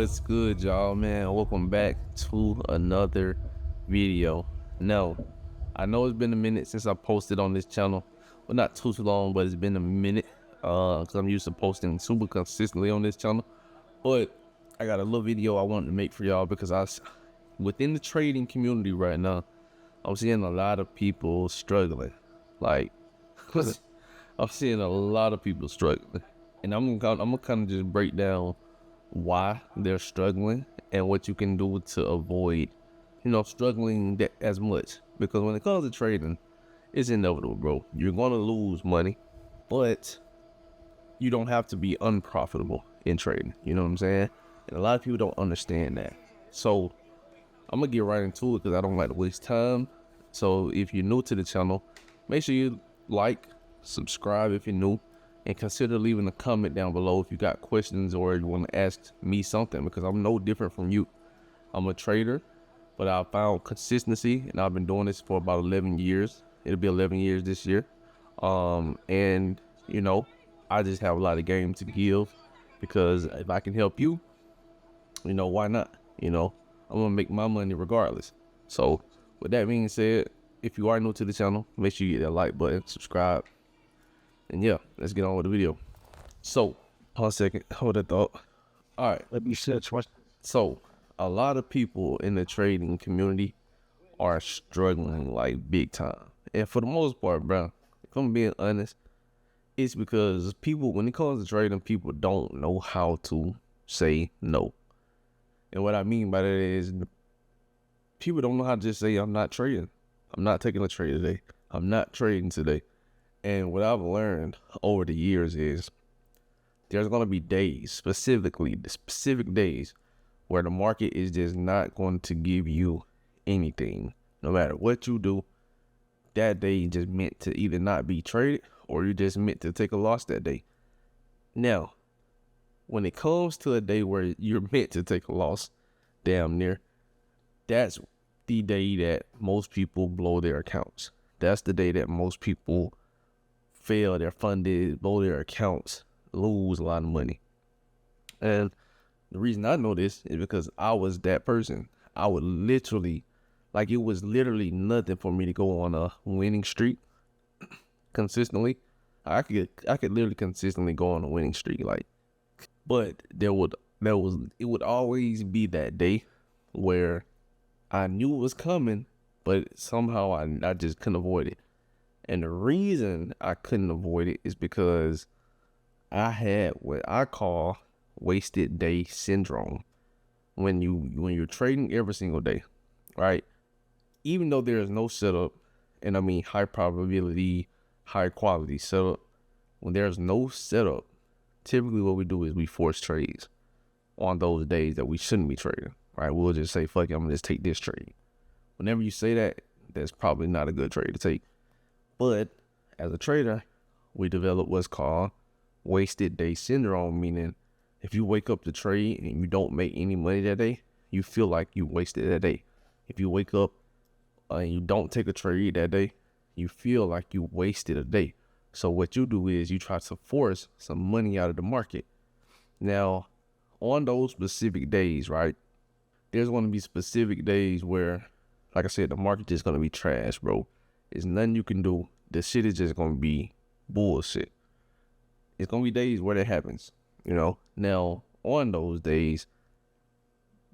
What's good, y'all, man? Welcome back to another video. Now, I know it's been a minute since I posted on this channel. Well, not too long, but it's been a minute. Cause I'm used to posting super consistently on this channel. But I got a little video I wanted to make for y'all because within the trading community right now, I'm seeing a lot of people struggling. Like, I'm seeing a lot of people struggling, and I'm gonna kind of just break down why they're struggling and what you can do to avoid, struggling that as much. Because when it comes to trading, it's inevitable, bro. You're gonna lose money, but you don't have to be unprofitable in trading. You know what I'm saying? And a lot of people don't understand that. So I'm gonna get right into it because I don't like to waste time. So if you're new to the channel, make sure you like, subscribe if you're new, and consider leaving a comment down below if you got questions or you want to ask me something, because I'm no different from you. I'm a trader, but I found consistency, and I've been doing this for about 11 years. It'll be 11 years this year. And I just have a lot of game to give, because if I can help you, why not? I'm gonna make my money regardless. So with that being said, if you are new to the channel, make sure you hit that like button, subscribe, and yeah, let's get on with the video. So, hold a second, hold that thought. All right, Let me search what. so a lot of people in the trading community are struggling like big time. And for the most part, bro, if I'm being honest, it's because people, when it comes to trading, people don't know how to say no. And what I mean by that is people don't know how to just say, I'm not trading. I'm not taking a trade today. I'm not trading today. And what I've learned over the years is there's going to be days, specifically the specific days, where the market is just not going to give you anything. No matter what you do, that day just meant to either not be traded or you just meant to take a loss that day. Now, when it comes to a day where you're meant to take a loss, damn near, that's the day that most people blow their accounts. That's the day that most people fail their funded, blow their accounts, lose a lot of money. And the reason I know this is because I was that person. I would literally, it was literally nothing for me to go on a winning streak consistently. I could literally consistently go on a winning streak, but it would always be that day where I knew it was coming, but somehow I just couldn't avoid it. And the reason I couldn't avoid it is because I had what I call wasted day syndrome. When you're trading every single day, right? Even though there is no setup, and I mean high probability, high quality setup, when there's no setup, typically what we do is we force trades on those days that we shouldn't be trading, right? We'll just say, fuck it, I'm gonna just take this trade. Whenever you say that, that's probably not a good trade to take. But as a trader, we develop what's called wasted day syndrome, meaning if you wake up to trade and you don't make any money that day, you feel like you wasted that day. If you wake up and you don't take a trade that day, you feel like you wasted a day. So what you do is you try to force some money out of the market. Now, on those specific days, right, there's going to be specific days where, like I said, the market just going to be trash, bro. There's nothing you can do. The shit is just going to be bullshit. It's going to be days where that happens, Now, on those days,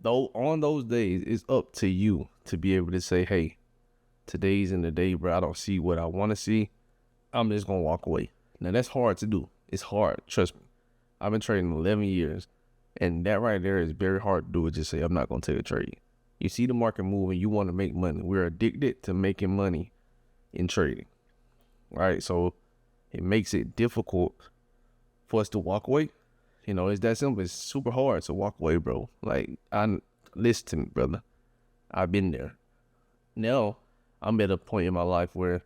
it's up to you to be able to say, hey, today's in the day, bro, I don't see what I want to see. I'm just going to walk away. Now, that's hard to do. It's hard. Trust me. I've been trading 11 years, and that right there is very hard to do. Just say, I'm not going to take a trade. You see the market moving, you want to make money. We're addicted to making money in trading, right? So it makes it difficult for us to walk away. It's that simple. It's super hard to walk away, bro. Listen to me, brother. I've been there. Now, I'm at a point in my life where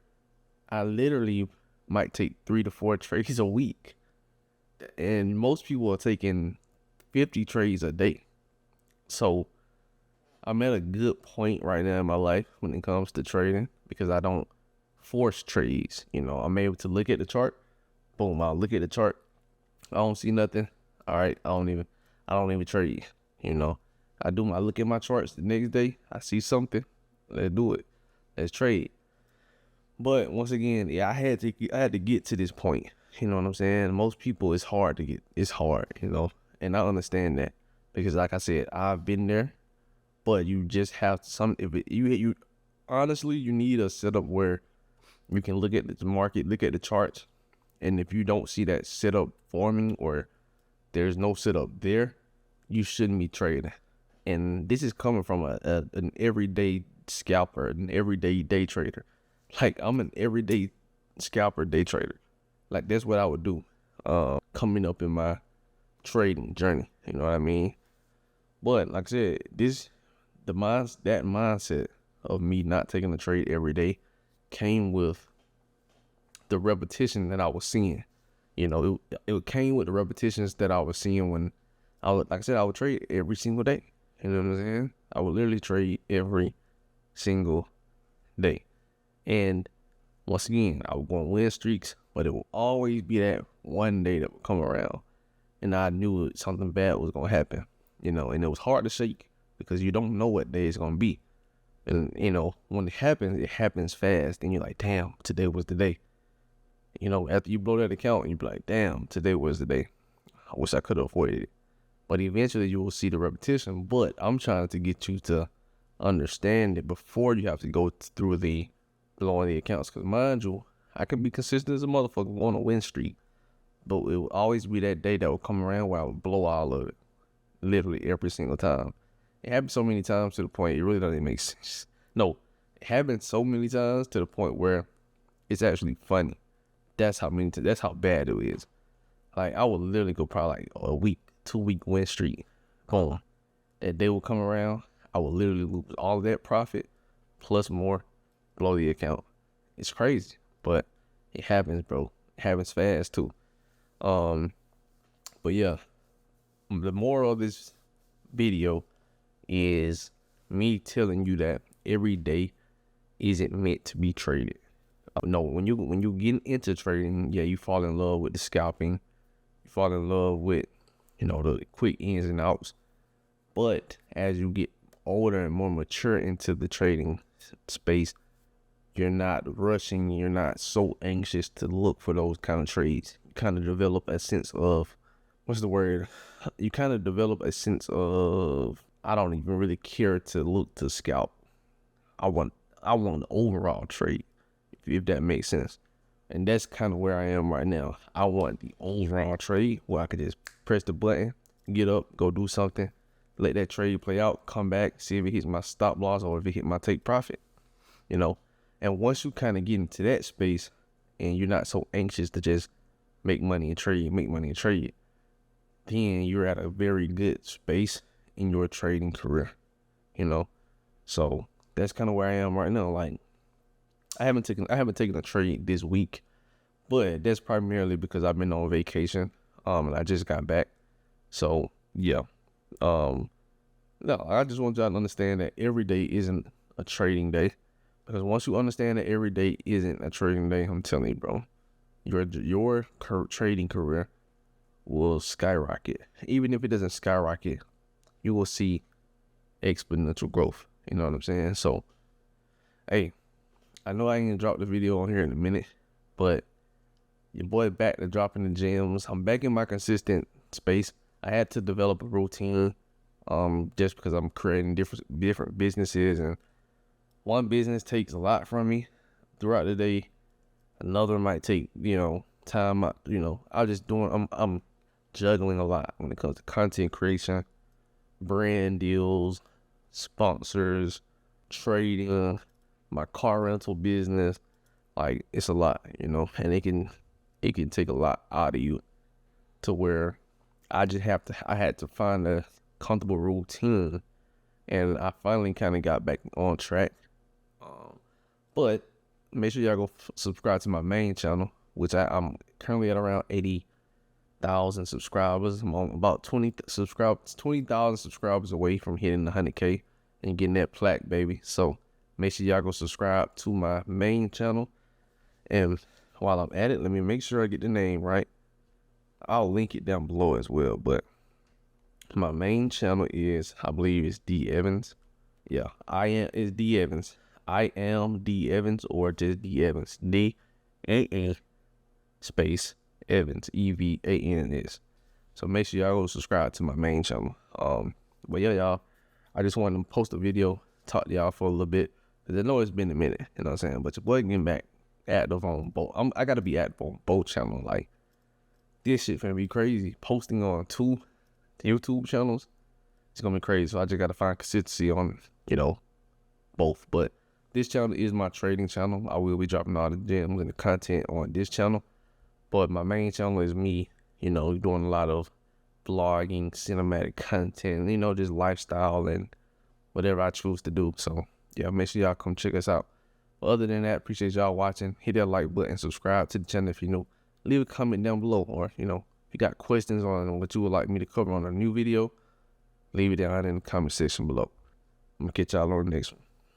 I literally might take 3 to 4 trades a week. And most people are taking 50 trades a day. So I'm at a good point right now in my life when it comes to trading, because I don't force trades. I'm able to look at the chart. Boom, I'll look at the chart. I don't see nothing. All right, I don't even trade. I look at my charts the next day, I see something, let's do it. Let's trade. But once again, yeah, I had to get to this point. You know what I'm saying? Most people, it's hard, and I understand that because, like I said, I've been there. But you just have you honestly, you need a setup where you can look at the market, look at the charts, and if you don't see that setup forming or there's no setup there, you shouldn't be trading. And this is coming from an everyday scalper, an everyday day trader. Like, I'm an everyday scalper day trader. Like, that's what I would do coming up in my trading journey. You know what I mean? But like I said, that mindset of me not taking a trade every day came with the repetition that I was seeing. It came with the repetitions that I was seeing when I would trade every single day. You know what I'm saying? I would literally trade every single day. And once again, I would go on win streaks, but it will always be that one day that would come around. And I knew something bad was going to happen, and it was hard to shake because you don't know what day it's going to be. And, when it happens fast. And you're like, damn, today was the day. After you blow that account, you be like, damn, today was the day. I wish I could have avoided it. But eventually you will see the repetition. But I'm trying to get you to understand it before you have to go through the blowing the accounts. Because mind you, I can be consistent as a motherfucker on a win streak. But it will always be that day that will come around where I will blow all of it. Literally every single time. It happened so many times to the point it really doesn't make sense. No, it happened so many times to the point where it's actually funny. That's how bad it is. Like, I would literally go probably like a week, 2-week win streak. Boom. That day will come around. I will literally lose all of that profit plus more, blow the account. It's crazy, but it happens, bro. It happens fast too. But yeah, the moral of this video is me telling you that every day isn't meant to be traded. No, when you get into trading, yeah, you fall in love with the scalping, you fall in love with, the quick ins and outs. But as you get older and more mature into the trading space, you're not rushing, you're not so anxious to look for those kind of trades. You kind of develop a sense of, You kind of develop a sense of, I don't even really care to look to scalp. I want the overall trade, if that makes sense. And that's kind of where I am right now. I want the overall trade where I could just press the button, get up, go do something, let that trade play out, come back, see if it hits my stop loss or if it hit my take profit, And once you kind of get into that space and you're not so anxious to just make money and trade, then you're at a very good space in your trading career, So that's kind of where I am right now. Like, I haven't taken a trade this week, but that's primarily because I've been on vacation, and I just got back. So yeah, no, I just want y'all to understand that every day isn't a trading day, because once you understand that every day isn't a trading day, I'm telling you, bro, your trading career will skyrocket. Even if it doesn't skyrocket, you will see exponential growth. You know what I'm saying? So, hey, I know I ain't gonna drop the video on here in a minute, but your boy back to dropping the gems. I'm back in my consistent space. I had to develop a routine, just because I'm creating different businesses, and one business takes a lot from me throughout the day. Another might take, time out. I'm juggling a lot when it comes to content creation, brand deals, sponsors, trading, my car rental business. Like, it's a lot, and it can take a lot out of you to where I had to find a comfortable routine, and I finally kind of got back on track. But make sure y'all go subscribe to my main channel, which I'm currently at around 80,000 subscribers. I'm on about 20,000 subscribers away from hitting the 100K and getting that plaque, baby. So make sure y'all go subscribe to my main channel. And while I'm at it, let me make sure I get the name right. I'll link it down below as well. But My main channel is, I believe it's D Evans. Yeah, it's D Evans. I am D Evans, or just D Evans. D-A-N space Evans, E-V-A-N-S. So make sure y'all go subscribe to my main channel. But yeah, y'all, I just wanted to post a video, talk to y'all for a little bit, because I know it's been a minute, you know what I'm saying? But your boy getting back active on both. I gotta be active on both channels. Like, this shit finna be crazy. Posting on 2 YouTube channels, it's gonna be crazy. So I just gotta find consistency on, both. But this channel is my trading channel. I will be dropping all the gems and the content on this channel. But my main channel is me, doing a lot of vlogging, cinematic content, just lifestyle and whatever I choose to do. So yeah, make sure y'all come check us out. But other than that, appreciate y'all watching. Hit that like button, subscribe to the channel if you're new. Leave a comment down below, or if you got questions on what you would like me to cover on a new video, leave it down in the comment section below. I'm gonna catch y'all on the next one.